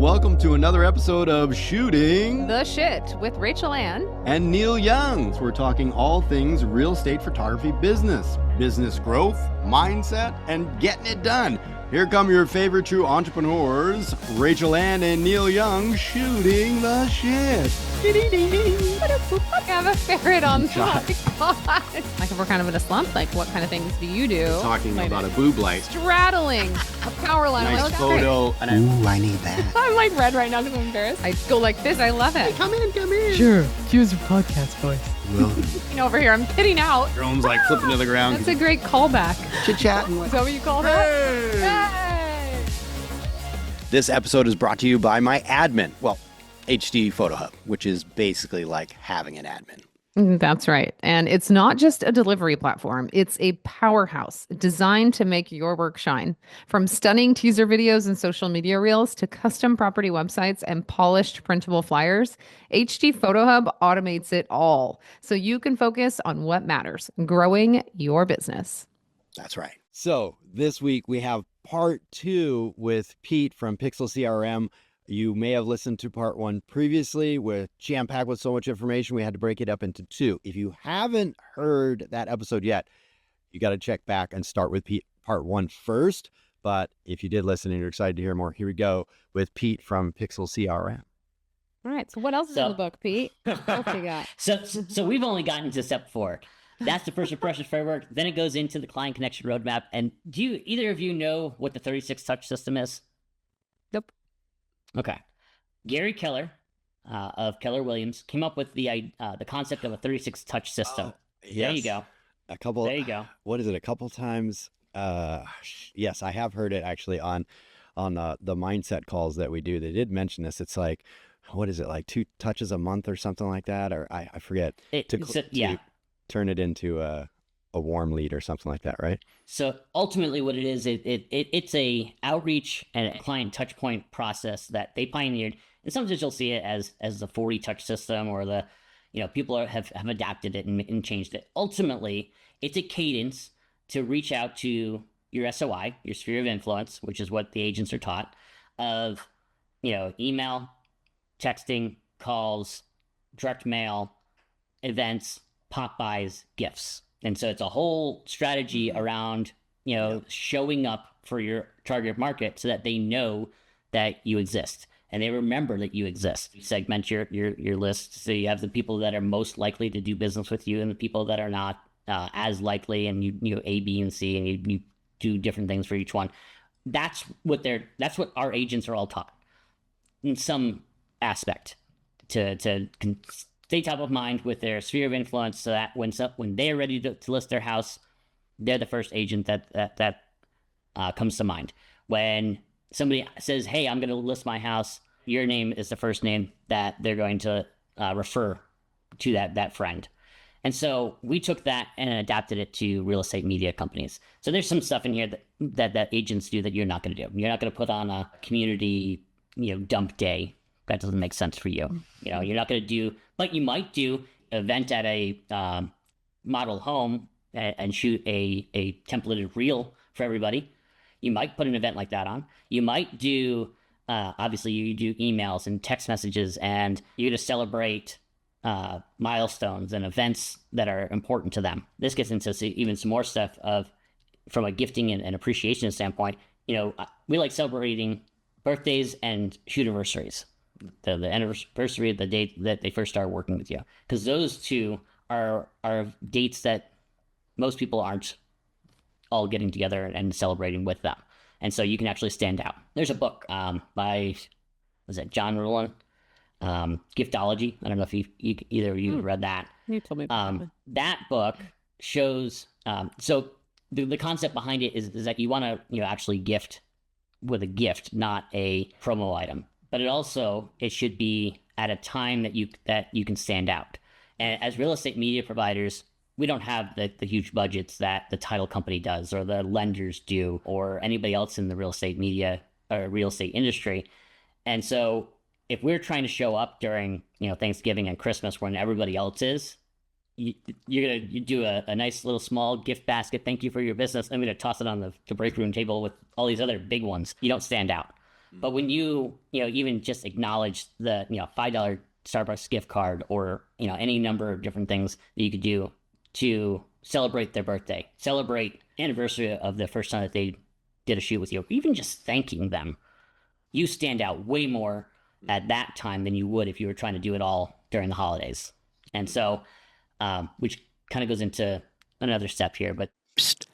welcome to another episode of Shooting the Shit with Rachel and Neal Young. So we're talking all things real estate photography business growth, mindset, and getting it done. Here come your favorite true entrepreneurs, Rachel and Neal Young, shooting the shit. I have a ferret on the podcast. Like if we're kind of in a slump, like what kind of things do you do? Talking about a boob light. Straddling a power line. Nice photo. Ooh, I need that. I'm like red right now because I'm embarrassed. I go like this. I love it. Come in. Sure, use your podcast voice. You know, over here, I'm kidding out. Drone's like flipping to the ground. That's a great callback. Chit-chatting. Is that what you call that? Hey! Hey! This episode is brought to you by my admin. Well, HD Photo Hub, which is basically like having an admin. That's right. And it's not just a delivery platform. It's a powerhouse designed to make your work shine. From stunning teaser videos and social media reels to custom property websites and polished printable flyers, HD Photo Hub automates it all so you can focus on what matters, growing your business. That's right. So this week we have part 2 with Pete from Pixl CRM. You may have listened to part 1 previously with jam-packed with so much information, we had to break it up into 2. If you haven't heard that episode yet, you got to check back and start with Pete part 1 first. But if you did listen and you're excited to hear more, here we go with Pete from Pixl CRM. All right. So what else is in the book, Pete? What you got? So we've only gotten to step 4. That's the first impression framework. Then it goes into the client connection roadmap. And do you, either of you know what the 36 touch system is? Nope. Okay. Gary Keller of Keller Williams came up with the concept of a 36 touch system. Yes. There you go. There you go. What is it? A couple times. Yes, I have heard it actually on the mindset calls that we do. They did mention this. It's like, what is it? Like 2 touches a month or something like that? Or I forget. To turn it into a warm lead or something like that, right? So ultimately what it is, it's a outreach and a client touch point process that they pioneered. And sometimes you'll see it as the 40 touch system, or the, people have adapted it and changed it. Ultimately, it's a cadence to reach out to your SOI, your sphere of influence, which is what the agents are taught, of, email, texting, calls, direct mail, events, pop-bys, gifts. And so it's a whole strategy around, showing up for your target market so that they know that you exist and they remember that you exist. You segment your list so you have the people that are most likely to do business with you and the people that are not as likely, and you A, B, and C, and you do different things for each one. That's what our agents are all taught in some aspect to stay top of mind with their sphere of influence, so that when they're ready to list their house, they're the first agent that comes to mind. When somebody says, "Hey, I'm going to list my house," your name is the first name that they're going to refer to that friend. And so we took that and adapted it to real estate media companies. So there's some stuff in here that agents do that you're not going to do. You're not going to put on a community, dump day. That doesn't make sense for you. You're not going to do, but you might do event at a model home and shoot a templated reel for everybody. You might put an event like that on. You might do, obviously you do emails and text messages, and you just celebrate milestones and events that are important to them. This gets into even some more stuff from a gifting and appreciation standpoint. We like celebrating birthdays and shoot anniversaries. The anniversary of the date that they first started working with you, because those two are dates that most people aren't all getting together and celebrating with them, and so you can actually stand out. There's a book by John Rulon, Giftology. I don't know if either of you read that. You told me about that book shows. So the concept behind it is that you want to actually gift with a gift, not a promo item. But it should be at a time that you can stand out. And as real estate media providers, we don't have the huge budgets that the title company does, or the lenders do, or anybody else in the real estate media or real estate industry. And so if we're trying to show up during Thanksgiving and Christmas when everybody else is, you're going to do a nice little small gift basket. Thank you for your business. I'm going to toss it on the break room table with all these other big ones. You don't stand out. But when you even just acknowledge the, $5 Starbucks gift card, or, any number of different things that you could do to celebrate their birthday, celebrate anniversary of the first time that they did a shoot with you, or even just thanking them, you stand out way more at that time than you would if you were trying to do it all during the holidays. And so, which kind of goes into another step here, but Psst.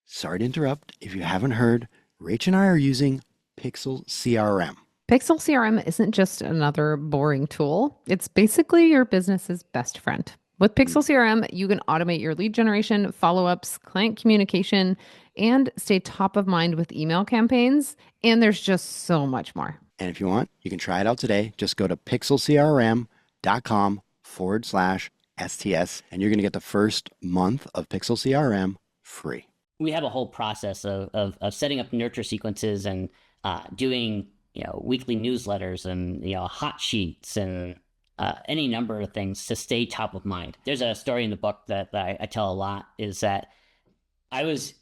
Sorry to interrupt. If you haven't heard, Rach and I are using Pixl CRM. Pixl CRM isn't just another boring tool. It's basically your business's best friend. With Pixl CRM, you can automate your lead generation, follow-ups, client communication, and stay top of mind with email campaigns. And there's just so much more. And if you want, you can try it out today. Just go to pixlcrm.com/STS, and you're going to get the first month of Pixl CRM free. we have a whole process of setting up nurture sequences and doing weekly newsletters and hot sheets and any number of things to stay top of mind. There's a story in the book that I tell a lot, is that I was,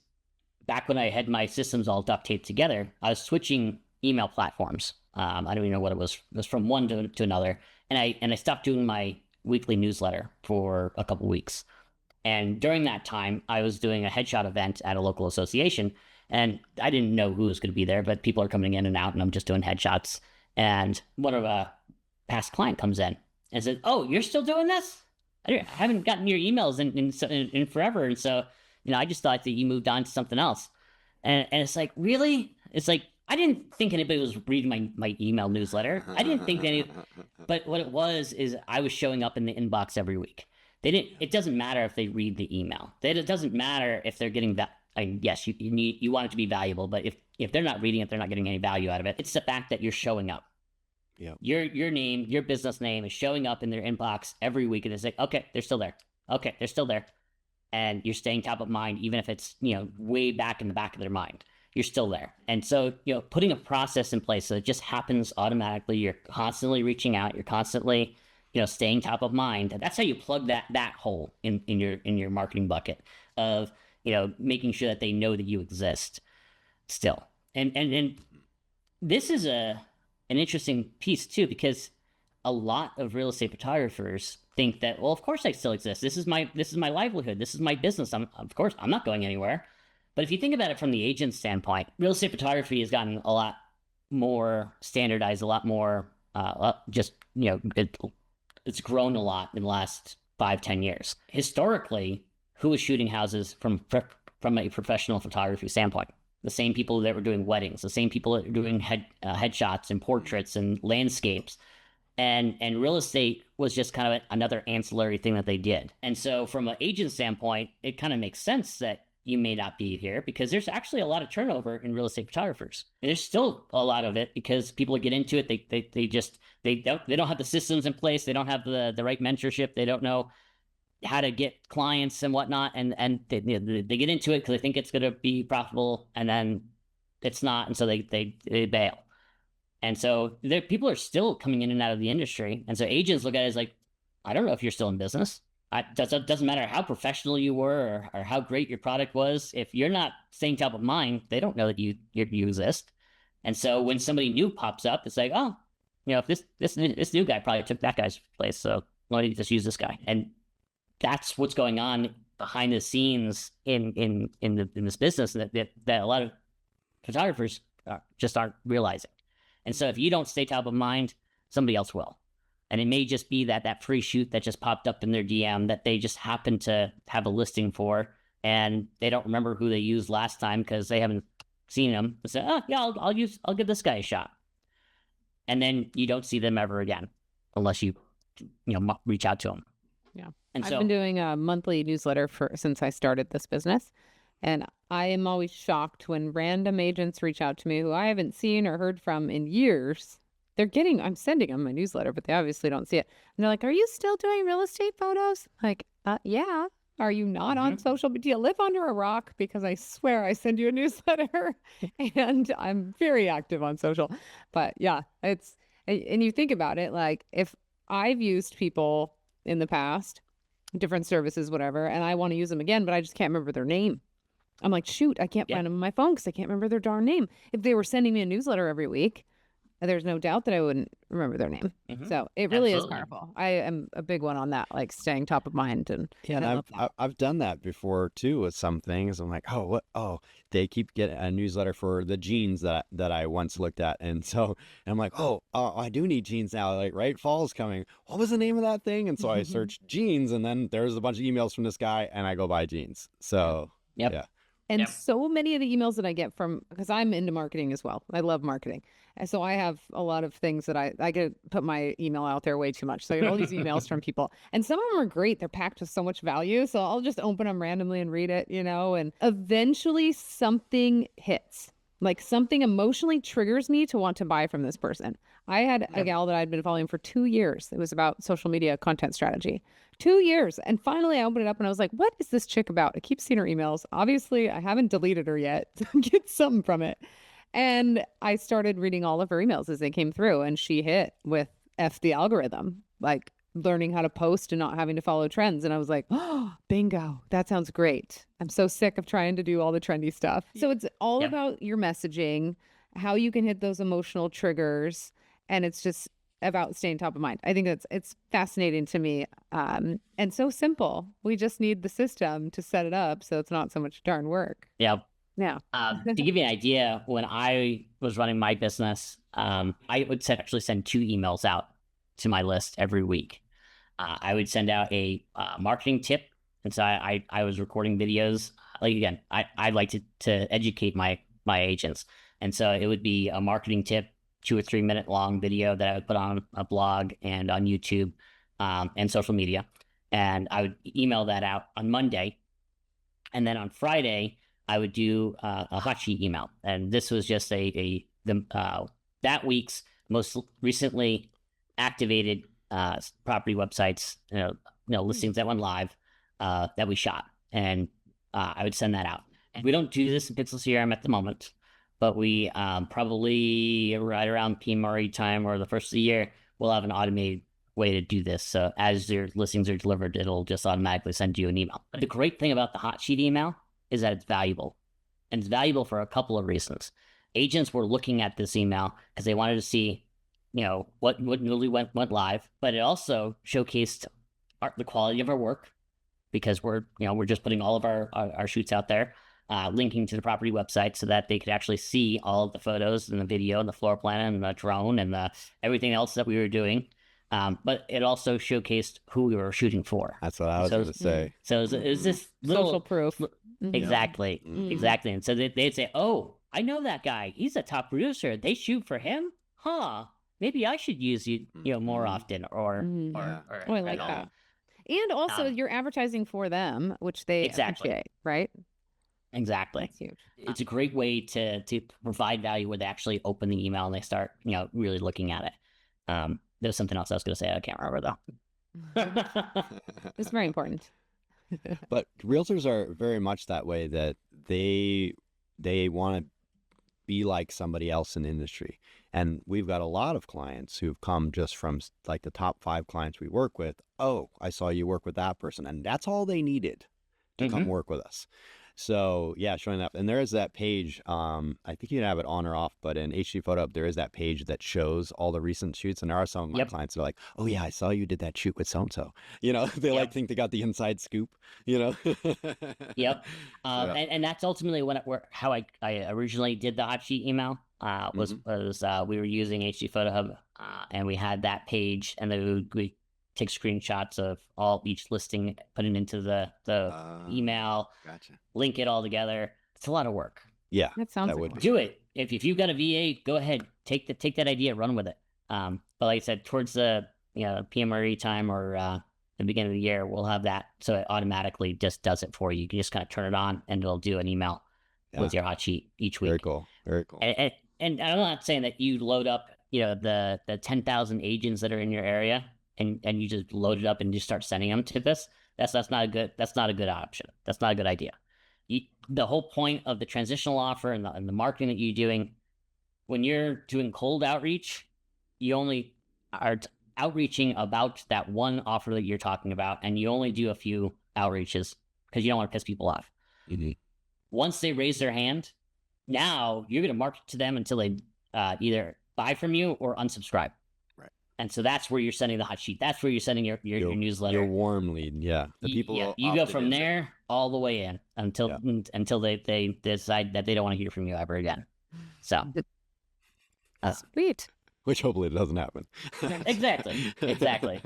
back when I had my systems all duct taped together, I was switching email platforms. I don't even know what it was. It was from one to another, and I stopped doing my weekly newsletter for a couple weeks. And during that time, I was doing a headshot event at a local association, and I didn't know who was going to be there, but people are coming in and out, and I'm just doing headshots. And one of a past client comes in and says, "Oh, you're still doing this? I haven't gotten your emails in forever." And so, I just thought that you moved on to something else. And it's like, really? It's like, I didn't think anybody was reading my email newsletter. I didn't think but what it was is I was showing up in the inbox every week. It doesn't matter if they read the email. It doesn't matter if they're getting that. Yes, you want it to be valuable, but if they're not reading it, they're not getting any value out of it. It's the fact that you're showing up. Yeah. Your name, your business name is showing up in their inbox every week, and it's like, okay, they're still there. Okay, they're still there. And you're staying top of mind, even if it's, way back in the back of their mind. You're still there. And so, putting a process in place so it just happens automatically. You're constantly reaching out. You're constantly, staying top of mind. That's how you plug that hole in your marketing bucket of, making sure that they know that you exist still. And this is an interesting piece too, because a lot of real estate photographers think that, well, of course I still exist. This is my livelihood. This is my business. Of course I'm not going anywhere. But if you think about it from the agent standpoint, real estate photography has gotten a lot more standardized, a lot more it's grown a lot in the last 5-10 years. Historically, who was shooting houses from a professional photography standpoint? The same people that were doing weddings, the same people that were doing headshots and portraits and landscapes. And real estate was just kind of another ancillary thing that they did. And so from an agent standpoint, it kind of makes sense that you may not be here, because there's actually a lot of turnover in real estate photographers. And there's still a lot of it because people get into it. They don't have the systems in place. They don't have the right mentorship. They don't know how to get clients and whatnot. And they get into it because they think it's going to be profitable, and then it's not. And so they bail. And so people are still coming in and out of the industry. And so agents look at it as like, I don't know if you're still in business. It doesn't matter how professional you were or how great your product was. If you're not staying top of mind, they don't know that you exist. And so when somebody new pops up, it's like, oh, if this new guy probably took that guy's place, so why don't you just use this guy? And that's what's going on behind the scenes in this business that a lot of photographers just aren't realizing. And so if you don't stay top of mind, somebody else will. And it may just be that free shoot that just popped up in their DM that they just happen to have a listing for, and they don't remember who they used last time because they haven't seen them. They say, oh yeah, I'll give this guy a shot. And then you don't see them ever again unless you reach out to them. Yeah. And I've so been doing a monthly newsletter since I started this business. And I am always shocked when random agents reach out to me who I haven't seen or heard from in years. I'm sending them my newsletter, but they obviously don't see it. And they're like, are you still doing real estate photos? Like, yeah. Are you not on social media? Do you live under a rock? Because I swear I send you a newsletter and I'm very active on social. But yeah, and you think about it, like if I've used people in the past, different services, whatever, and I want to use them again, but I just can't remember their name. I'm like, shoot, I can't Yeah. find them on my phone because I can't remember their darn name. If they were sending me a newsletter every week, there's no doubt that I wouldn't remember their name. Mhm. So it really is Absolutely. powerful. I am a big one on that, like staying top of mind. And Yeah, and I love that. I've done that before too with some things. I'm like, oh, what? Oh, they keep getting a newsletter for the jeans that I once looked at, and so and I'm like, oh, I do need jeans now. Like, right, fall's coming. What was the name of that thing? And so I searched jeans, and then there's a bunch of emails from this guy, and I go buy jeans. So Yep. yeah, And Yep. so many of the emails that I get from, because I'm into marketing as well. I love marketing. And so I have a lot of things that I get put my email out there way too much. So I get all these emails from people. And some of them are great. They're packed with so much value. So I'll just open them randomly and read it, and eventually something hits. Like something emotionally triggers me to want to buy from this person. I had a gal that I'd been following for 2 years. It was about social media content strategy. 2 years. And finally I opened it up and I was like, what is this chick about? I keep seeing her emails. Obviously, I haven't deleted her yet to get something from it. And I started reading all of her emails as they came through, and she hit with F the algorithm, like learning how to post and not having to follow trends. And I was like, oh, bingo. That sounds great. I'm so sick of trying to do all the trendy stuff. So it's all Yeah. about your messaging, how you can hit those emotional triggers. And it's just about staying top of mind. I think it's fascinating to me, and so simple. We just need the system to set it up so it's not so much darn work. Yeah. Yeah. To give you an idea, when I was running my business, I would actually send 2 emails out to my list every week. I would send out a marketing tip. And so I was recording videos. Like, again, I like to educate my agents. And so it would be a marketing tip, 2 or 3 minute long video that I would put on a blog and on YouTube, and social media. And I would email that out on Monday. And then on Friday, I would do a hot sheet email. And this was just that week's most recently activated property websites, listings that went live, that we shot. And I would send that out. And we don't do this in Pixl CRM at the moment, but we probably right around PMRE time or the first of the year, we'll have an automated way to do this. So as your listings are delivered, it'll just automatically send you an email. But the great thing about the hot sheet email is that it's valuable. And it's valuable for a couple of reasons. Agents were looking at this email because they wanted to see, what newly went live, but it also showcased the quality of our work, because we're just putting all of our shoots out there, linking to the property website so that they could actually see all of the photos and the video and the floor plan and the drone and everything else that we were doing. But it also showcased who we were shooting for. that's what I was So- going to say. So it was this little Social proof. Mhm. Exactly. Mhm. Exactly. And so they'd say, oh, I know that guy. He's a top producer. They shoot for him? Huh. Maybe I should use you, more Mhm. often or, Mhm. Yeah. Oh, I like that. And also, Um, you're advertising for them, which they Exactly. appreciate, right? Exactly. That's huge. It's a great way to provide value where they actually open the email and they start, really looking at it. There's something else I was going to say. I can't remember though. It's very important. But realtors are very much that way, that they want to be like somebody else in the industry. And we've got a lot of clients who've come just from like the top 5 clients we work with. Oh, I saw you work with that person. And that's all they needed to come work with us. So yeah, showing that. And there is that page, I think you can have it on or off, but in HD Photo Hub, there is that page that shows all the recent shoots. And there are some of my Yep. clients that are like, oh yeah, I saw you did that shoot with so-and-so. They Yep. think they got the inside scoop, Yep. Yeah. And that's ultimately how I originally did the hot sheet email. Was we were using HD Photo Hub, and we had that page, and then we take screenshots of each listing, put it into the email, Gotcha. link it all together. It's a lot of work. Yeah. That sounds That like would fun. be. Do it. If you've got a VA, go ahead, take that idea, run with it. But like I said, towards the PMRE time or the beginning of the year, we'll have that, so it automatically just does it for you. You can just kind of turn it on, and it'll do an email with your hot sheet each week. Very cool. Very cool. And I'm not saying that you load up, the 10,000 agents that are in your area, and you just load it up and just start sending them to this. That's not a good option. That's not a good idea. The whole point of the transitional offer and the marketing that you're doing, when you're doing cold outreach, you only are outreaching about that one offer that you're talking about, and you only do a few outreaches because you don't want to piss people off. Mhm. Once they raise their hand, now you're going to market to them until they either buy from you or unsubscribe. Right. And so that's where you're sending the hot sheet. That's where you're sending your newsletter. Your warm lead. Yeah. The people. You go from there all the way in until they decide that they don't want to hear from you ever again. So. Sweet. Which hopefully it doesn't happen. Exactly.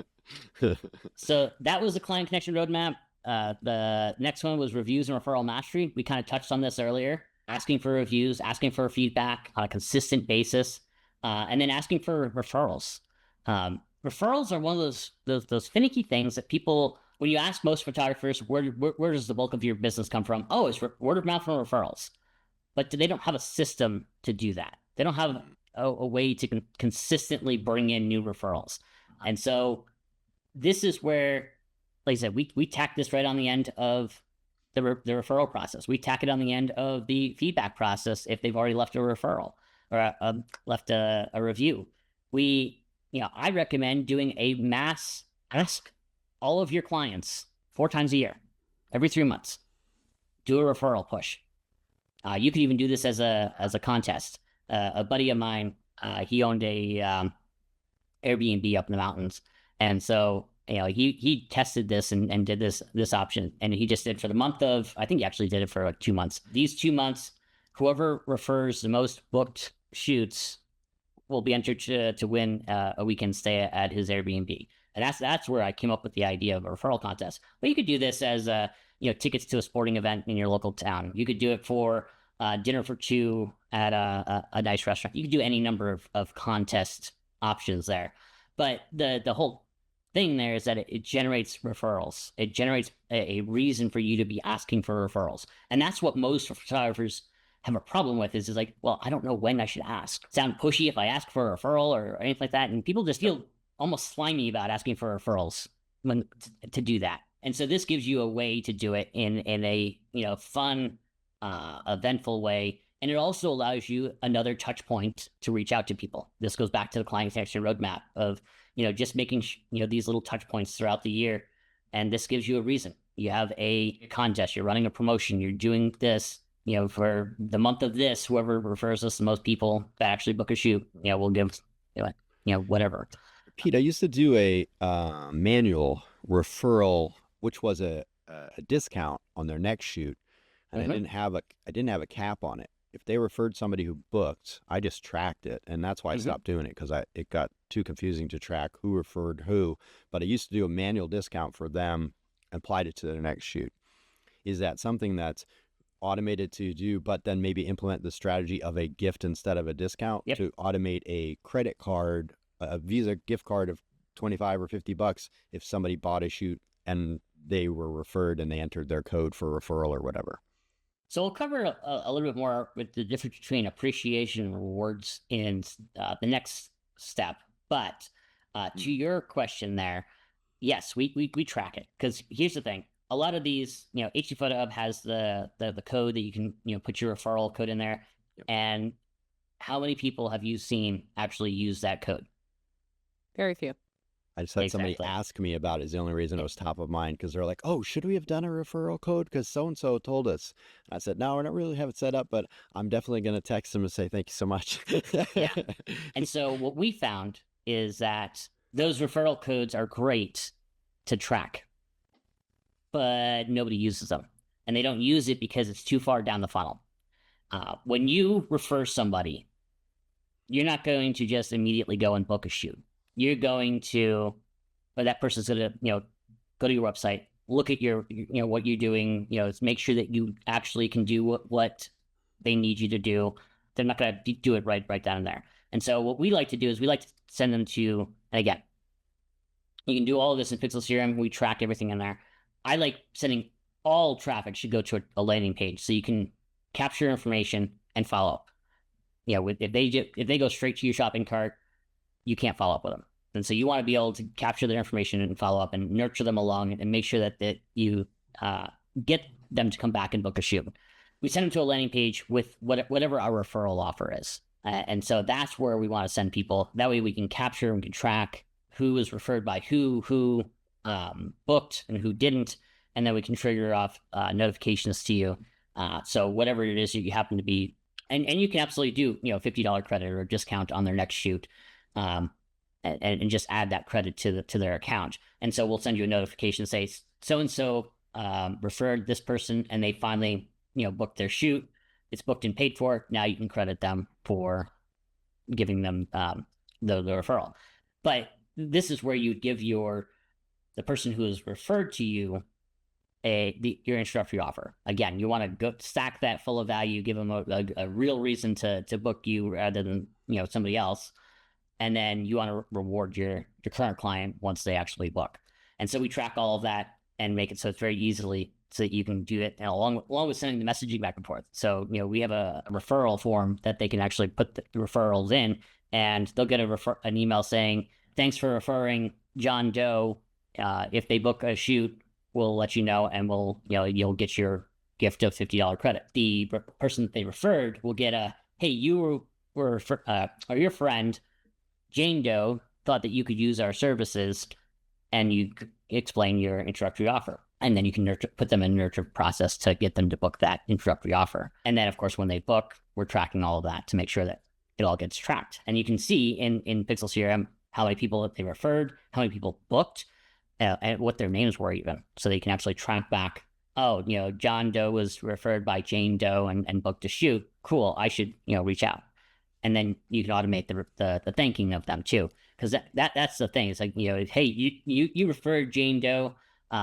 So that was the client connection roadmap. The next one was reviews and referral mastery. We kind of touched on this earlier. Asking for reviews, asking for feedback on a consistent basis, and then asking for referrals. Referrals are one of those finicky things that people, when you ask most photographers, where does the bulk of your business come from? Oh, it's word of mouth from referrals. But they don't have a system to do that. They don't have a way to consistently bring in new referrals. And so this is where, like I said, we tack this right on the end of the referral process. We tack it on the end of the feedback process if they've already left a referral or left a review. I recommend doing a mass ask all of your clients 4 times a year, every 3 months. Do a referral push. You could even do this as a contest. A buddy of mine, he owned a Airbnb up in the mountains, and so he tested this and did this option, and he just did for the month of, I think he actually did it for like 2 months. These 2 months, whoever refers the most booked shoots will be entered to win a weekend stay at his Airbnb. And that's where I came up with the idea of a referral contest. But you could do this as tickets to a sporting event in your local town. You could do it for dinner for 2 at a nice restaurant. You could do any number of contest options there. But the whole thing there is that it generates referrals. It generates a reason for you to be asking for referrals. And that's what most photographers have a problem with is like, well, I don't know when I should ask. Sound pushy if I ask for a referral or anything like that. And people just feel almost slimy about asking for referrals to do that. And so this gives you a way to do it in a fun, eventful way. And it also allows you another touch point to reach out to people. This goes back to the client connection roadmap of, just making, these little touch points throughout the year. And this gives you a reason. You have a contest, you're running a promotion, you're doing this, for the month of this, whoever refers us the most people that actually book a shoot, we'll give, whatever. Pete, I used to do a manual referral, which was a discount on their next shoot. And I didn't have a cap on it. If they referred somebody who booked, I just tracked it, and that's why I stopped doing it, because it got too confusing to track who referred who. But I used to do a manual discount for them, applied it to their next shoot. Is that something that's automated to do, but then maybe implement the strategy of a gift instead of a discount to automate a credit card, a Visa gift card of $25 or $50 if somebody bought a shoot and they were referred and they entered their code for referral or whatever? So we'll cover a little bit more with the difference between appreciation and rewards in the next step. But to your question there, yes, we track it, because here's the thing. A lot of these, HD Photo Hub has the code that you can, put your referral code in there. Yep. And how many people have you seen actually use that code? Very few. I just had somebody ask me about it. Is the only reason it was top of mind, because they're like, oh, should we have done a referral code? Because so-and-so told us. And I said, no, we're not really have it set up, but I'm definitely going to text them and say, thank you so much. Yeah. And so what we found is that those referral codes are great to track, but nobody uses them. And they don't use it because it's too far down the funnel. When you refer somebody, you're not going to just immediately go and book a shoot. You're going to, or that person's going to, go to your website, look at your, what you're doing, make sure that you actually can do what they need you to do. They're not going to do it right down there. And so what we like to do is we like to send them to, and again, you can do all of this in Pixl CRM. We track everything in there. I like sending all traffic should go to a landing page so you can capture information and follow up. If they go straight to your shopping cart, you can't follow up with them. And so you want to be able to capture their information and follow up and nurture them along and make sure that you get them to come back and book a shoot. We send them to a landing page with whatever our referral offer is. And so that's where we want to send people. That way we can capture and can track who was referred by who booked and who didn't. And then we can trigger off notifications to you So whatever it is that you happen to be, and you can absolutely do, $50 credit or a discount on their next shoot, and just add that credit to their account. And so we'll send you a notification, say so and so referred this person, and they finally booked their shoot. It's booked and paid for. Now you can credit them for giving them the referral. But this is where you give the person who is referred to you your introductory offer. Again, you want to go stack that full of value, give them a real reason to book you rather than somebody else, and then you want to reward your current client once they actually book. And so we track all of that and make it so it's very easily so that you can do it, and along with sending the messaging back and forth. So we have a referral form that they can actually put the referrals in, and they'll get an email saying, "Thanks for referring John Doe. If they book a shoot, we'll let you know, and you'll get your gift of $50 credit." The person that they referred will get "Hey, you were or your friend Jane Doe thought that you could use our services," and you explain your introductory offer. And then you can put them in a nurture process to get them to book that introductory offer. And then, of course, when they book, we're tracking all of that to make sure that it all gets tracked. And you can see in Pixl CRM how many people they referred, how many people booked, and what their names were even. So they can actually track back, John Doe was referred by Jane Doe and booked a shoot. Cool, I should, reach out. And then you can automate the thanking of them too. Because that's the thing. It's like, hey, you referred Jane Doe.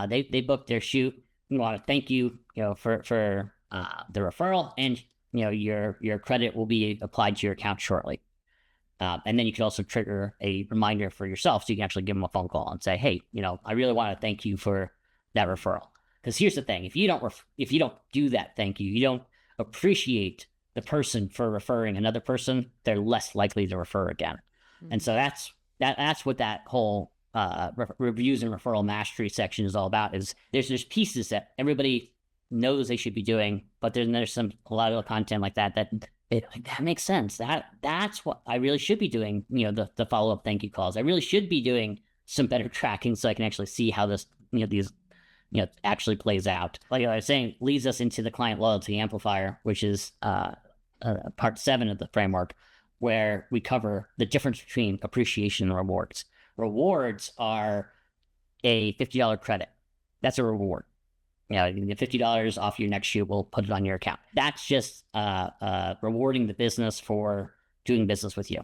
They booked their shoot. We want to thank you, for the referral, and your credit will be applied to your account shortly. And then you can also trigger a reminder for yourself, so you can actually give them a phone call and say, "Hey, I really want to thank you for that referral." Because here's the thing: if you don't do that thank you, you don't appreciate the person for referring another person, they're less likely to refer again. Mm-hmm. And so that's what that whole reviews and referral mastery section is all about. Is there's pieces that everybody knows they should be doing, but there's a lot of content like that makes sense. That's what I really should be doing. The follow up thank you calls. I really should be doing some better tracking so I can actually see how this actually plays out. Like I was saying, leads us into the client loyalty amplifier, which is part 7 of the framework, where we cover the difference between appreciation and rewards. Rewards are a $50 credit. That's a reward. You get $50 off your next shoot. We'll put it on your account. That's just rewarding the business for doing business with you.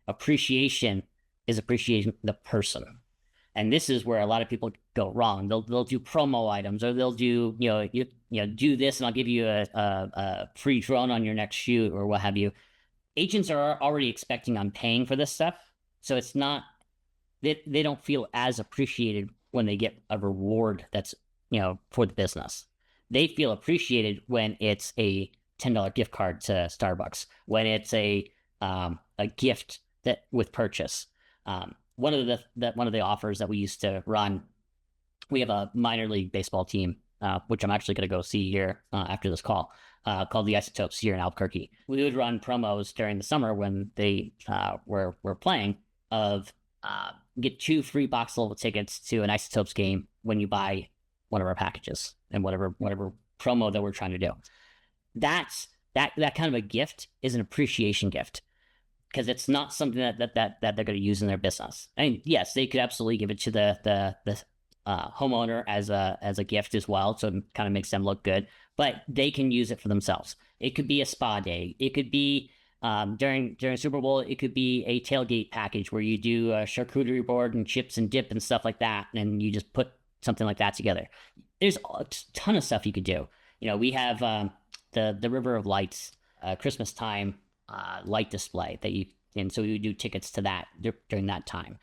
Appreciation is appreciating the person. And this is where a lot of people go wrong. They'll do promo items, or they'll do, do this and I'll give you a free drone on your next shoot, or what have you. Agents are already expecting I'm paying for this stuff. So it's not, they don't feel as appreciated when they get a reward that's, for the business. They feel appreciated when it's a $10 gift card to Starbucks, when it's a gift that with purchase. One of the offers that we used to run, we have a minor league baseball team, which I'm actually going to go see here after this call, called the Isotopes here in Albuquerque. We would run promos during the summer when they were playing of get 2 free box level tickets to an Isotopes game when you buy one of our packages, and whatever promo that we're trying to do. That kind of a gift is an appreciation gift, because it's not something that they're going to use in their business. I mean, yes, they could absolutely give it to the homeowner as a gift as well, so it kind of makes them look good. But they can use it for themselves. It could be a spa day. It could be during Super Bowl. It could be a tailgate package where you do a charcuterie board and chips and dip and stuff like that, and you just put something like that together. There's a ton of stuff you could do. We have the River of Lights Christmas time light display and so we would do tickets to that during that time.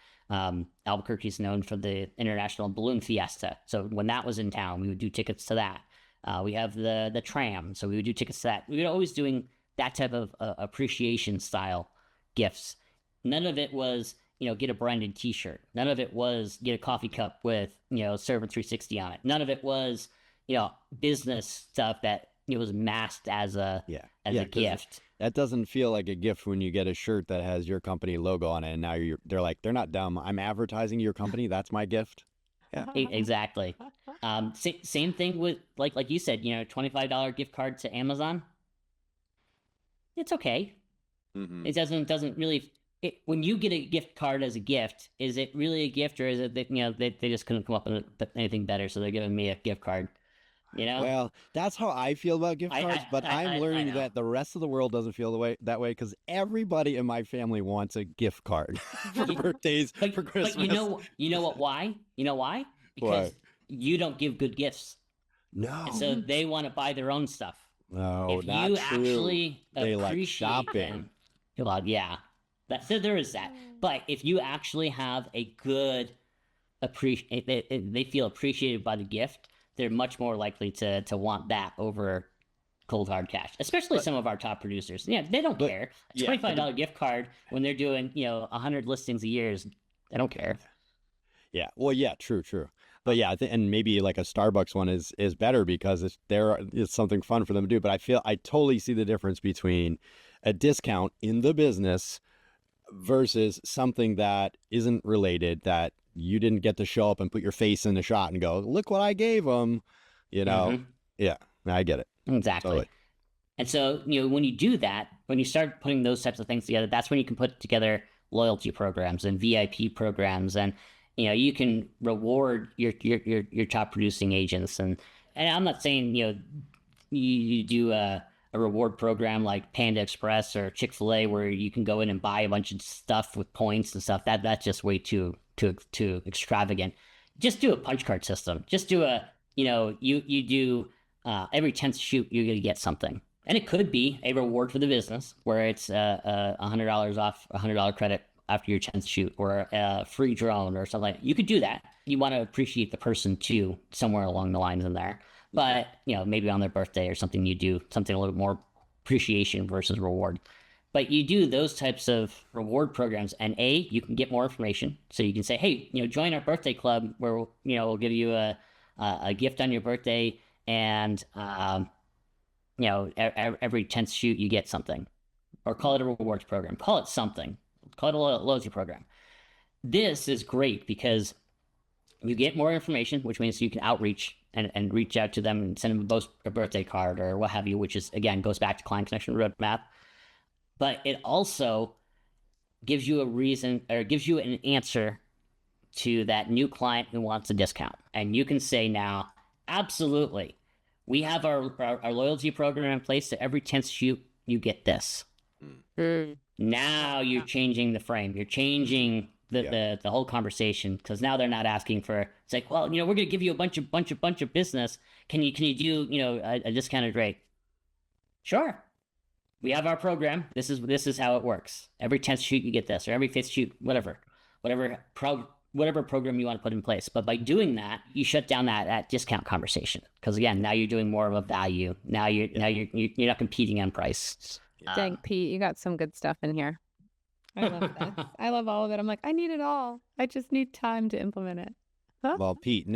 Albuquerque is known for the International Balloon Fiesta, so when that was in town, we would do tickets to that. We have the tram, so we would do tickets to that. We were always doing that type of appreciation style gifts. None of it was get a branded t-shirt. None of it was get a coffee cup with Server 360 on it. None of it was business stuff that was masked as a gift. That doesn't feel like a gift when you get a shirt that has your company logo on it, and now they're like, they're not dumb. I'm advertising your company. That's my gift. Yeah, exactly. Same thing with like you said, $25 gift card to Amazon. It's okay. Mhm. It doesn't really. When you get a gift card as a gift, is it really a gift, or is it that they just couldn't come up with anything better, so they're giving me a gift card? Well, that's how I feel about gift cards, but I'm I learning know. that the rest of the world doesn't feel that way because everybody in my family wants a gift card for birthdays, But for Christmas. you know what? Why? You know why? Because What? you don't give good gifts, No, and so they want to buy their own stuff. no, If not you true. actually They like appreciate shopping. them, well, yeah, so there is that. But if you actually have a good appreciate, they feel appreciated by the gift, they're much more likely to want that over cold hard cash. Especially some of our top producers. Yeah, they don't care. A yeah, $25 gift card when they're doing 100 listings a year they don't care. Yeah. Well, yeah, true. But yeah, and maybe like a Starbucks one is better because it's something fun for them to do. But I totally see the difference between a discount in the business versus something that isn't related, that you didn't get to show up and put your face in the shot and go, look what I gave them. Mhm. Yeah, I get it. Exactly. Totally. And so, when you do that, when you start putting those types of things together, that's when you can put together loyalty programs and VIP programs, and you can reward your top producing agents. And I'm not saying you do a reward program like Panda Express or Chick-fil-A where you can go in and buy a bunch of stuff with points and stuff. That's just way too extravagant. Just do a punch card system. Just do you do every 10th shoot you're gonna get something. And it could be a reward for the business where it's $100 off, $100 credit after your 10th shoot, or a free drone or something like that. You could do that. You want to appreciate the person too, somewhere along the lines in there. But, maybe on their birthday or something, you do something a little bit more appreciation versus reward. But you do those types of reward programs, and you can get more information. So you can say, hey, join our birthday club where we'll give you a gift on your birthday, and every 10th shoot you get something, or call it a rewards program, call it something, call it a loyalty program. This is great because you get more information, which means you can outreach and reach out to them and send them a birthday card or what have you, which is, again, goes back to client connection roadmap. But it also gives you a reason, or gives you an answer to that new client who wants a discount. And you can say now, absolutely, we have our loyalty program in place, so every 10th shoot, you get this. Now you're changing the frame. You're changing the whole conversation, because now they're not asking for, it's like, well, we're going to give you a bunch of business. Can you do, a discounted rate? Sure. We have our program. This is how it works. Every 10th shoot you get this, or every 5th shoot, whatever program you want to put in place. But by doing that, you shut down that discount conversation, because again, now you're doing more of a value. Now you're not competing on price. Dang, Pete, you got some good stuff in here. I love this. I love all of it. I'm like, I need it all. I just need time to implement it. Huh? Well, Pete,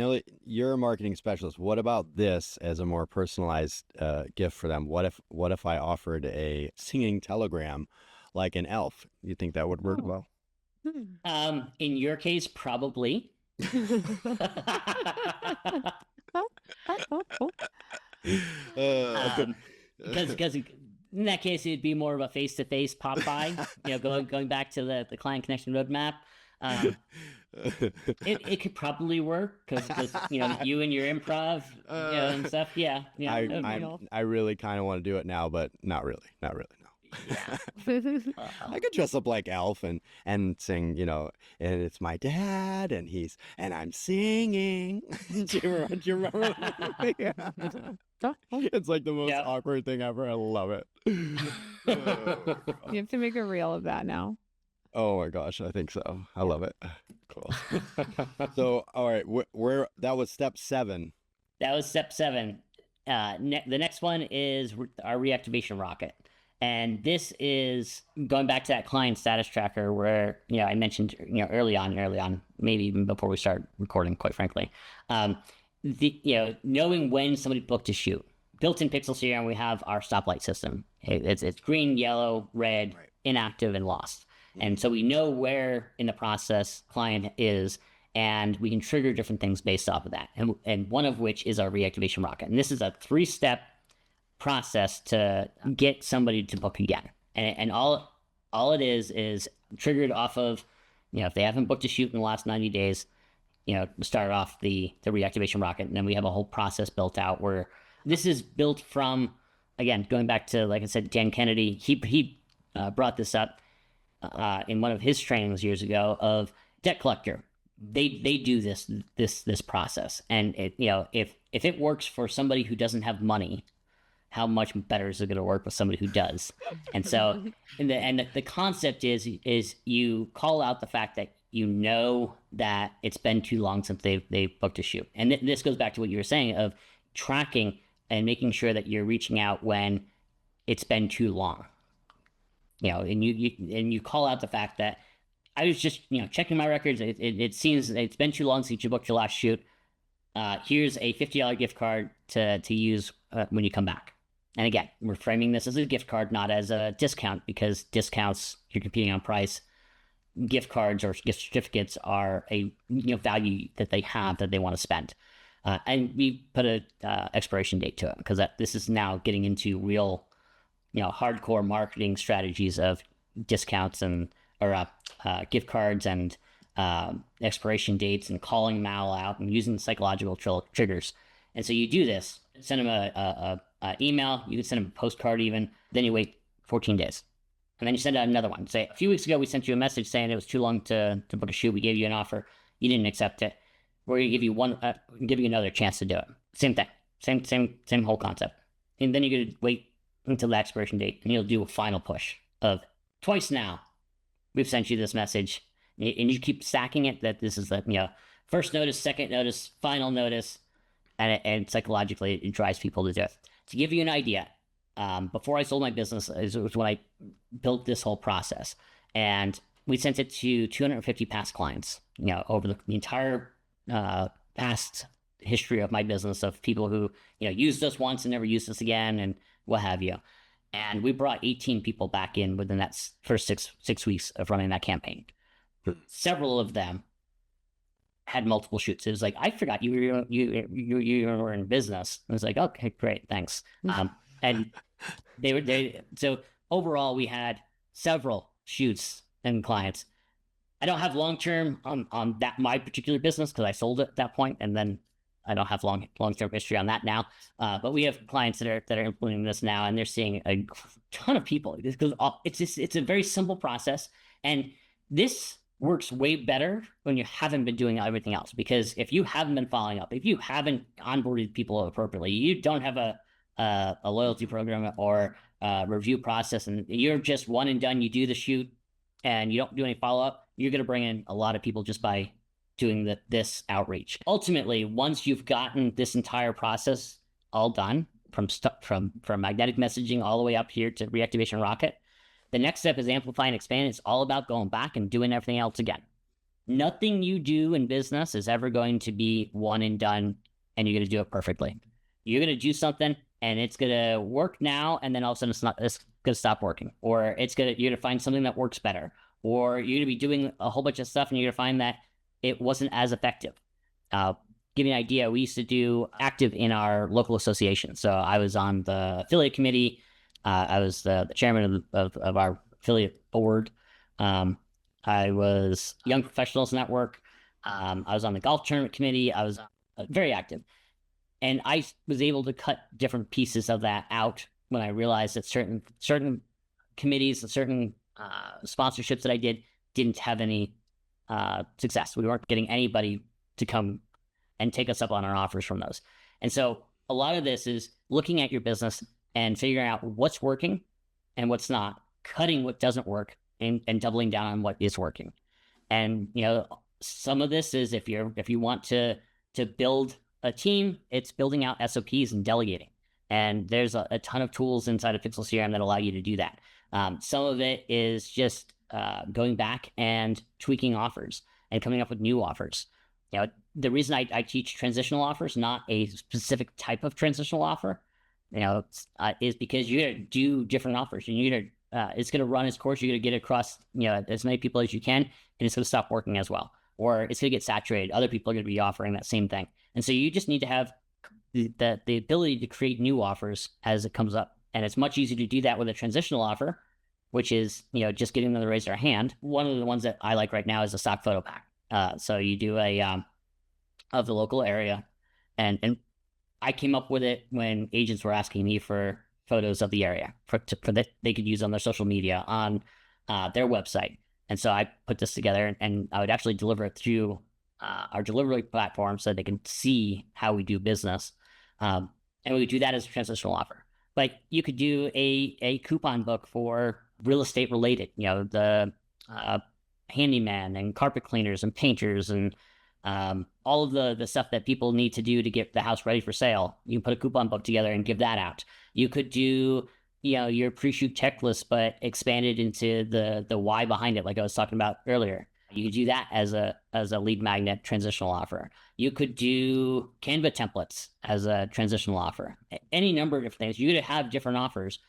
you're a marketing specialist. What about this as a more personalized gift for them? What if I offered a singing telegram like an elf? You think that would work well? In your case, probably. Because in that case, it'd be more of a face-to-face pop-by. Going back to the client connection roadmap. It could probably work because you and your improv and stuff. Yeah. I really kind of want to do it now, but not really. No. Yeah. I could dress up like Elf and sing, and it's my dad and I'm singing. do you remember? Yeah. It's like the most awkward thing ever. I love it. You have to make a reel of that now. Oh my gosh, I think so. I love it. Cool. So, all right, where that was step 7. That was step 7. The next one is our reactivation rocket. And this is going back to that client status tracker where, I mentioned, early on, maybe even before we start recording, quite frankly, knowing when somebody booked a shoot. Built in Pixl CRM, we have our stoplight system. It's green, yellow, red, right, inactive, and lost. And so we know where in the process client is, and we can trigger different things based off of that. And one of which is our reactivation rocket. And this is a 3-step process to get somebody to book again. And all it is triggered off of, if they haven't booked a shoot in the last 90 days, start off the reactivation rocket. And then we have a whole process built out where this is built from, again, going back to, like I said, Dan Kennedy, he brought this up in one of his trainings years ago of debt collector. They do this process, and if it works for somebody who doesn't have money, how much better is it going to work with somebody who does? And so, the concept is you call out the fact that that it's been too long since they've booked a shoot, and this goes back to what you were saying of tracking and making sure that you're reaching out when it's been too long. And you call out the fact that I was just checking my records. It seems it's been too long since you booked your last shoot. Here's a $50 gift card to use when you come back. And again, we're framing this as a gift card, not as a discount, because discounts, you're competing on price. Gift cards or gift certificates are a value that they have that they want to spend. And we put a expiration date to it, because this is now getting into real, hardcore marketing strategies of discounts and or gift cards and expiration dates and calling them all out and using psychological triggers. And so you do this, send them a email, you can send them a postcard even, then you wait 14 days. And then you send out another one. Say, a few weeks ago, we sent you a message saying it was too long to book a shoot. We gave you an offer. You didn't accept it. We're going to give you another chance to do it. Same thing. Same whole concept. And then you're going to wait until the expiration date, and you'll do a final push of twice now. We've sent you this message, and you keep stacking it, that this is the first notice, second notice, final notice, and psychologically it drives people to do it. To give you an idea, before I sold my business, it was when I built this whole process, and we sent it to 250 past clients, over the entire past history of my business, of people who used us once and never used us again, and what have you. And we brought 18 people back in within that first six weeks of running that campaign. Several of them had multiple shoots. It was like, I forgot you were in business. I was like, okay, great, thanks. And so overall, we had several shoots and clients. I don't have long-term on that my particular business, because I sold it at that point, and then I don't have long-term history on that now. But we have clients that are implementing this now, and they're seeing a ton of people. It's a very simple process, and this works way better when you haven't been doing everything else. Because if you haven't been following up, if you haven't onboarded people appropriately, you don't have a loyalty program or a review process, and you're just one and done. You do the shoot and you don't do any follow-up, you're going to bring in a lot of people just by doing this outreach. Ultimately, once you've gotten this entire process all done, from magnetic messaging all the way up here to reactivation rocket, the next step is amplify and expand. It's all about going back and doing everything else again. Nothing you do in business is ever going to be one and done, and you're going to do it perfectly. You're going to do something, and it's going to work now, and then all of a sudden it's going to stop working, or you're going to find something that works better, or you're going to be doing a whole bunch of stuff, and you're going to find that it wasn't as effective. Give you an idea, we used to do active in our local association. So I was on the affiliate committee. I was the chairman of our affiliate board. I was Young Professionals Network. I was on the golf tournament committee. I was very active. And I was able to cut different pieces of that out when I realized that certain committees and certain sponsorships that I didn't have any success. We weren't getting anybody to come and take us up on our offers from those. And so a lot of this is looking at your business and figuring out what's working and what's not, cutting what doesn't work and doubling down on what is working. And, some of this is if you want to build a team, it's building out SOPs and delegating. And there's a ton of tools inside of Pixl CRM that allow you to do that. Some of it is just going back and tweaking offers and coming up with new offers. The reason I teach transitional offers, not a specific type of transitional offer, is because you're going to do different offers, and it's going to run its course. You're going to get across, as many people as you can, and it's going to stop working as well. or it's going to get saturated. Other people are going to be offering that same thing. And so you just need to have the ability to create new offers as it comes up. And it's much easier to do that with a transitional offer, which is, just getting them to raise their hand. One of the ones that I like right now is a stock photo pack. So you do of the local area. And I came up with it when agents were asking me for photos of the area for that they could use on their social media, on their website. And so I put this together, and I would actually deliver it through our delivery platform so they can see how we do business. And we would do that as a transitional offer. But you could do a coupon book for real estate related, the handyman and carpet cleaners and painters and all of the stuff that people need to do to get the house ready for sale. You can put a coupon book together and give that out. You could do, your pre-shoot checklist, but expanded into the why behind it, like I was talking about earlier. You could do that as a lead magnet transitional offer. You could do Canva templates as a transitional offer. Any number of different things. You're going to have different offers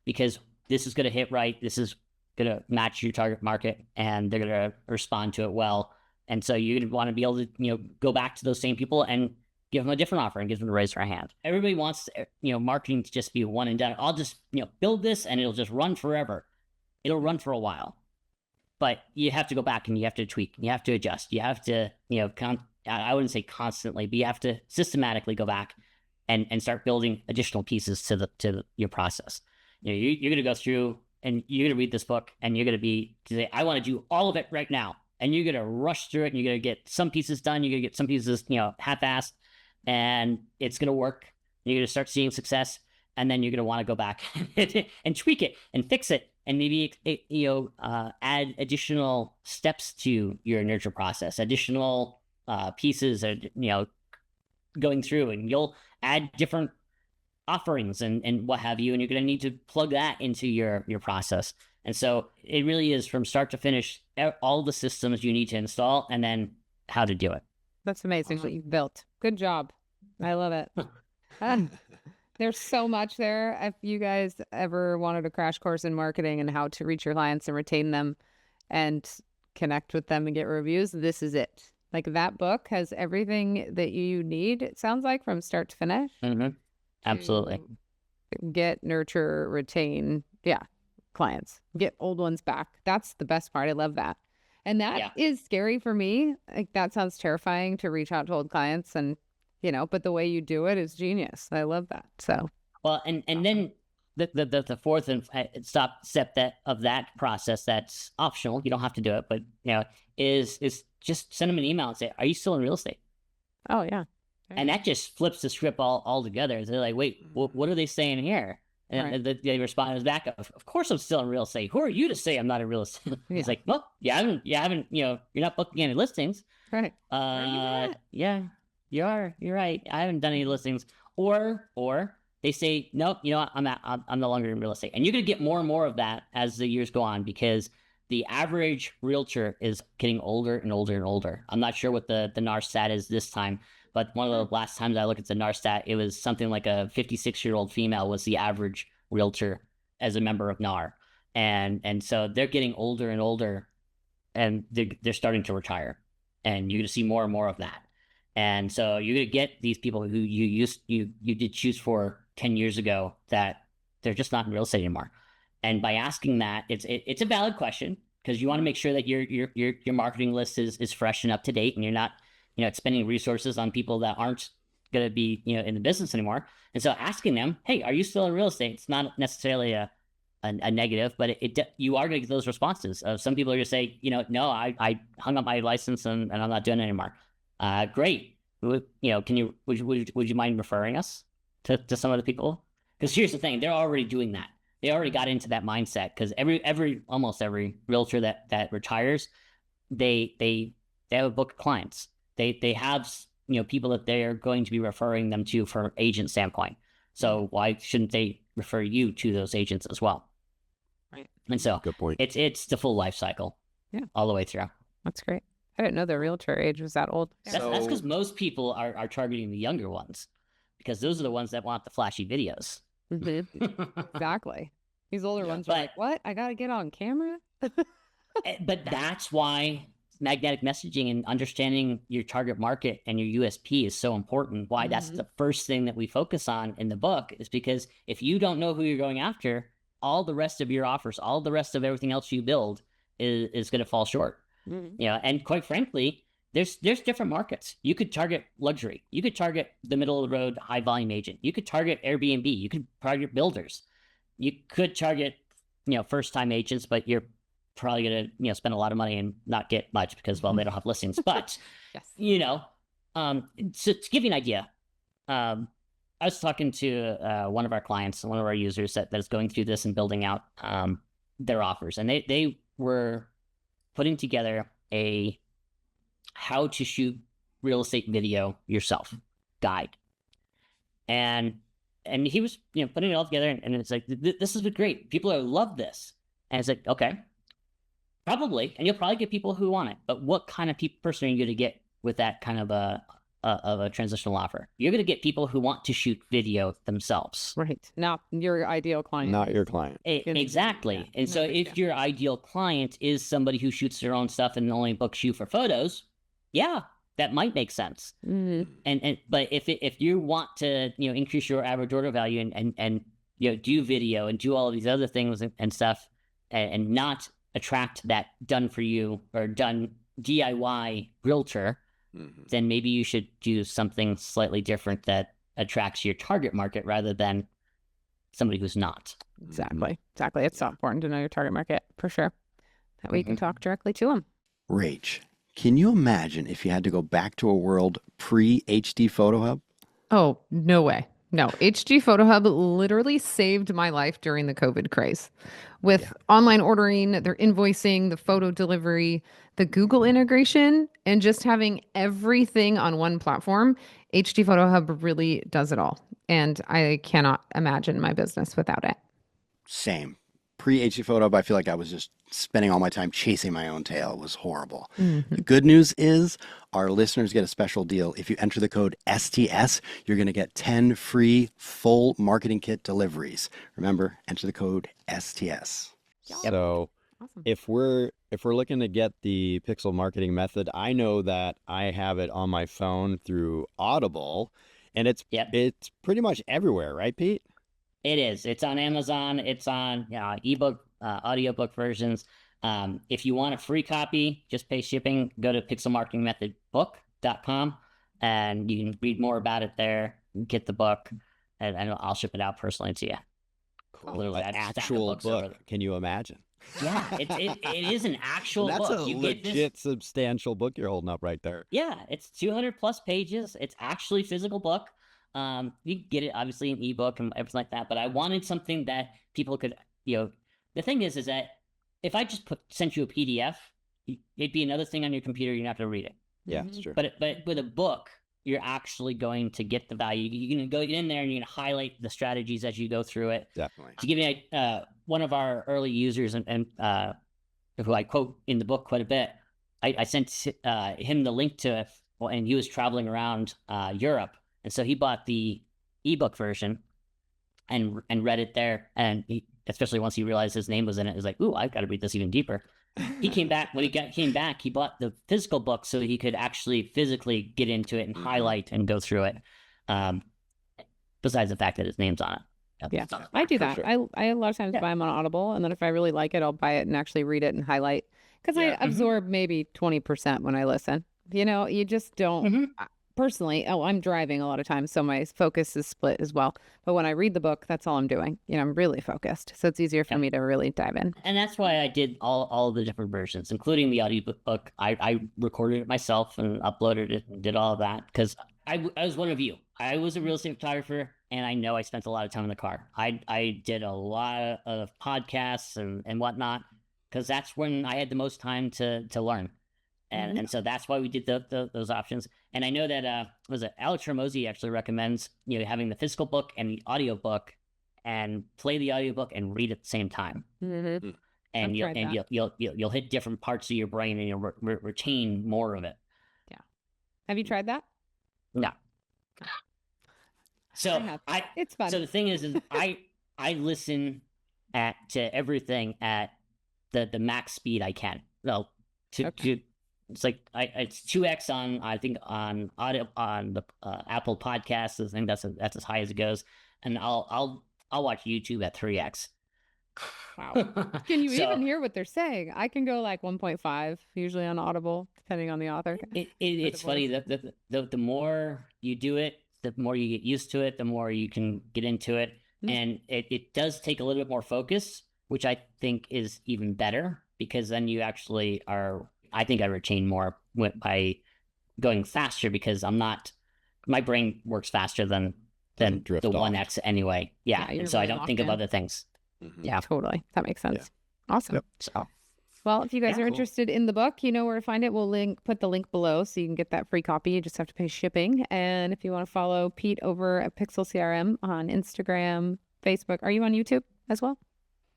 because this is going to hit right. This is going to match your target market, and they're going to respond to it well. And so you're going to want to be able to, go back to those same people and give them a different offer and give them to raise their hand. Everybody wants, marketing to just be one and done. I'll just, build this and it'll just run forever. It'll run for a while. But you have to go back and you have to tweak, and you have to adjust. You have to, I wouldn't say constantly, but you have to systematically go back and start building additional pieces to your process. You're going to go through and you're going to read this book, and you're going to say, I want to do all of it right now. And you're going to rush through it, and you're going to get some pieces done. You're going to get some pieces, half-assed, and it's going to work. You're going to start seeing success, and then you're going to want to go back and tweak it and fix it, and maybe, add additional steps to your nurture process, additional pieces, going through, and you'll add different offerings and what have you, and you're going to need to plug that into your process. And so it really is from start to finish, all the systems you need to install, and then how to do it. That's amazing what you've built. Good job. I love it. There's so much there. If you guys ever wanted a crash course in marketing and how to reach your clients and retain them and connect with them and get reviews, this is it. Like, that book has everything that you need, it sounds like, from start to finish. Mm-hmm. Absolutely. Get, nurture, retain, clients, get old ones back. That's the best part. I love that. And that is scary for me. Like, that sounds terrifying, to reach out to old clients, and but the way you do it is genius. I love that. So well, and then the fourth and step of that process that's optional, you don't have to do it, but is just send them an email and say, are you still in real estate? Oh yeah. And that just flips the script all together. They're like, wait, what are they saying here? And they respond back, of course I'm still in real estate. Who are you to say I'm not in real estate? It's like, well, you haven't, you're not booking any listings. Right. Yeah, you are. You're right. I haven't done any listings. Or they say, nope, I'm no longer in real estate. And you're going to get more and more of that as the years go on, because the average realtor is getting older and older and older. I'm not sure what the NAR stat is this time, but one of the last times I looked at the NAR stat, it was something like a 56-year-old female was the average realtor as a member of NAR. And so they're getting older and older, and they're starting to retire. And you're going to see more and more of that. And so you're going to get these people who you did choose for 10 years ago that they're just not in real estate anymore. And by asking that, it's a valid question, because you want to make sure that your marketing list is fresh and up to date, and you're not spending resources on people that aren't going to be in the business anymore. And so asking them, hey, are you still in real estate? It's not necessarily a negative, but you are going to get those responses. Some people are going to say, no, I hung up my license and I'm not doing it anymore. Great. Would you mind referring us to some of the people? Because here's the thing, they're already doing that. They already got into that mindset, because almost every realtor that retires, they have a book of clients. They have people that they are going to be referring them to from agent standpoint. So why shouldn't they refer you to those agents as well? Right. And so good point. It's the full life cycle. Yeah. All the way through. That's great. I didn't know the realtor age was that old. That's because most people are targeting the younger ones, because those are the ones that want the flashy videos. Mm-hmm. Exactly. These older ones are like, what? I got to get on camera? But that's why magnetic messaging and understanding your target market and your USP is so important. Why that's the first thing that we focus on in the book is because if you don't know who you're going after, all the rest of your offers, all the rest of everything else you build is going to fall short. And quite frankly, there's different markets. You could target luxury. You could target the middle of the road high volume agent. You could target Airbnb. You could target builders. You could target, first time agents, but you're probably going to, spend a lot of money and not get much because, well, they don't have listings. But, Yes. So to give you an idea, I was talking to one of our clients, one of our users that is going through this and building out their offers. And they were putting together a how to shoot real estate video yourself guide. And he was, putting it all together and it's like, this is great. People love this. And it's like, okay, probably. And you'll probably get people who want it. But what kind of person are you going to get with that kind of a transitional offer? You're going to get people who want to shoot video themselves. Right. Not your ideal client. Not your client. Exactly. Yeah. And so if your ideal client is somebody who shoots their own stuff and only books you for photos, yeah, that might make sense. But if you want to, increase your average order value and do video and do all of these other things and stuff and not attract that done for you or done DIY realtor, then maybe you should do something slightly different that attracts your target market rather than somebody who's not. Exactly. It's so important to know your target market for sure. That way you can talk directly to them. Rach, can you imagine if you had to go back to a world pre-HD Photo Hub? Oh, no way. No, HG Photo Hub literally saved my life during the COVID craze. With online ordering, their invoicing, the photo delivery, the Google integration, and just having everything on one platform, HG Photo Hub really does it all. And I cannot imagine my business without it. Same. Pre-HD Photo Hub, I feel like I was just spending all my time chasing my own tail. It was horrible. The good news is our listeners get a special deal. If you enter the code STS, you're going to get 10 free full marketing kit deliveries. Remember, enter the code STS. So Awesome. if we're looking to get the Pixl Marketing Method, I know that I have it on my phone through Audible, and it's pretty much everywhere, right, Pete? It is. It's on Amazon. It's on ebook, audiobook versions. If you want a free copy, just pay shipping. Go to pixelmarketingmethodbook.com and you can read more about it there. Get the book, and I'll ship it out personally to you. Cool. Literally, An I stack the actual books over book. there. Can you imagine? Yeah, it is an actual That's book. a You get this. legit substantial book you're holding up right there. Yeah, it's 200 plus pages. It's actually a physical book. You can get it obviously in ebook and everything like that, but I wanted something that people could, the thing is that if I just sent you a PDF, it'd be another thing on your computer. You're not going to read it. Yeah, it's true. But with a book, you're actually going to get the value. You're going to go in there and you're going to highlight the strategies as you go through it. Definitely. To give you one of our early users and who I quote in the book quite a bit, I sent him the link to it, and he was traveling around Europe. And so he bought the ebook version and read it there. And he, especially once he realized his name was in it, he was like, ooh, I've got to read this even deeper. He came back. When he came back, he bought the physical book so he could actually physically get into it and highlight and go through it. Besides the fact that his name's on it. Yeah, I do that. sure. I a lot of times buy them on Audible, and then if I really like it, I'll buy it and actually read it and highlight because I absorb maybe 20% when I listen. You just don't. Personally, I'm driving a lot of times, so my focus is split as well. But when I read the book, that's all I'm doing. I'm really focused, so it's easier for me to really dive in. And that's why I did all the different versions, including the audiobook. I recorded it myself and uploaded it and did all of that because I was one of you. I was a real estate photographer, and I know I spent a lot of time in the car. I did a lot of podcasts and whatnot because that's when I had the most time to learn. And so that's why we did those options. And I know that Alex Ramosi actually recommends having the physical book and the audio book, and play the audiobook and read at the same time. And you'll hit different parts of your brain and you'll retain more of it. Yeah. Have you tried that? No. So it's fun. So the thing is I listen to everything at the max speed I can. To it's like it's 2x on, I think, on audio on the Apple Podcasts. I think that's as high as it goes, and I'll watch YouTube at 3x. Wow. Can you So, even hear what they're saying? I can go like 1.5 usually on Audible, depending on the author. it's funny that the more you do it, the more you get used to it, the more you can get into it. And it does take a little bit more focus, which I think is even better, because then you actually I think I retain more by going faster, because my brain works faster than Doesn't drift the off. 1x anyway. Yeah. Yeah, you're And so I really don't locked think of in. other things. Mhm. Yeah. Totally. That makes sense. Awesome. Yep. So Well, if you guys Yeah, are cool. interested in the book, you know where to find it. We'll put the link below so you can get that free copy. You just have to pay shipping. And if you want to follow Pete over at Pixl CRM on Instagram, Facebook, are you on YouTube as well?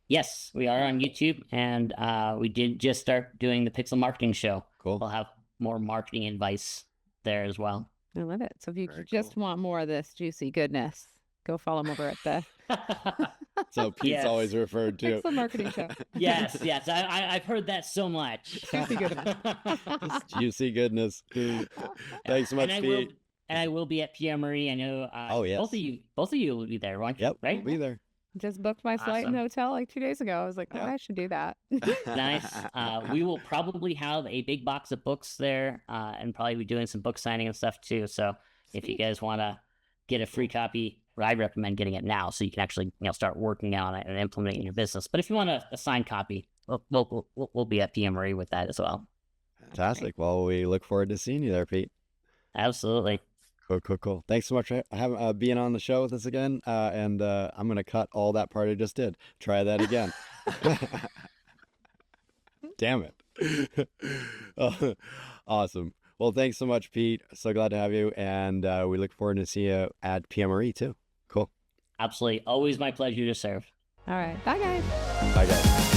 yes, we are on YouTube, and we did just start doing the Pixel Marketing Show. Cool. We'll have more marketing advice there as well. I love it. So if you Very just cool. want more of this juicy goodness, go follow him over at the So Pete's Yes. always referred to. Pixl Marketing Show. yes, I've heard that so much. Juicy goodness. Just juicy goodness. Thanks so much, Pete. I will be at Pierre Marie. I know. Oh, yes. Both of you will be there, won't you? Yep, Right. we'll be there. Just booked my flight and Awesome. hotel like 2 days ago. I was like, oh, Yeah. I should do that. Nice. We will probably have a big box of books there, and probably be doing some book signing and stuff too. So if you guys want to get a free copy, I recommend getting it now, so you can actually start working on it and implementing it in your business. But if you want a signed copy, we'll be at PMRE with that as well. Fantastic. Well, we look forward to seeing you there, Pete. Absolutely. Cool. Thanks so much for being on the show with us again. And I'm going to cut all that part I just did. Try that again. Damn it. Oh, awesome. Well, thanks so much, Pete. So glad to have you. And we look forward to see you at PMRE too. Cool. Absolutely. Always my pleasure to serve. All right. Bye, guys. Bye, guys.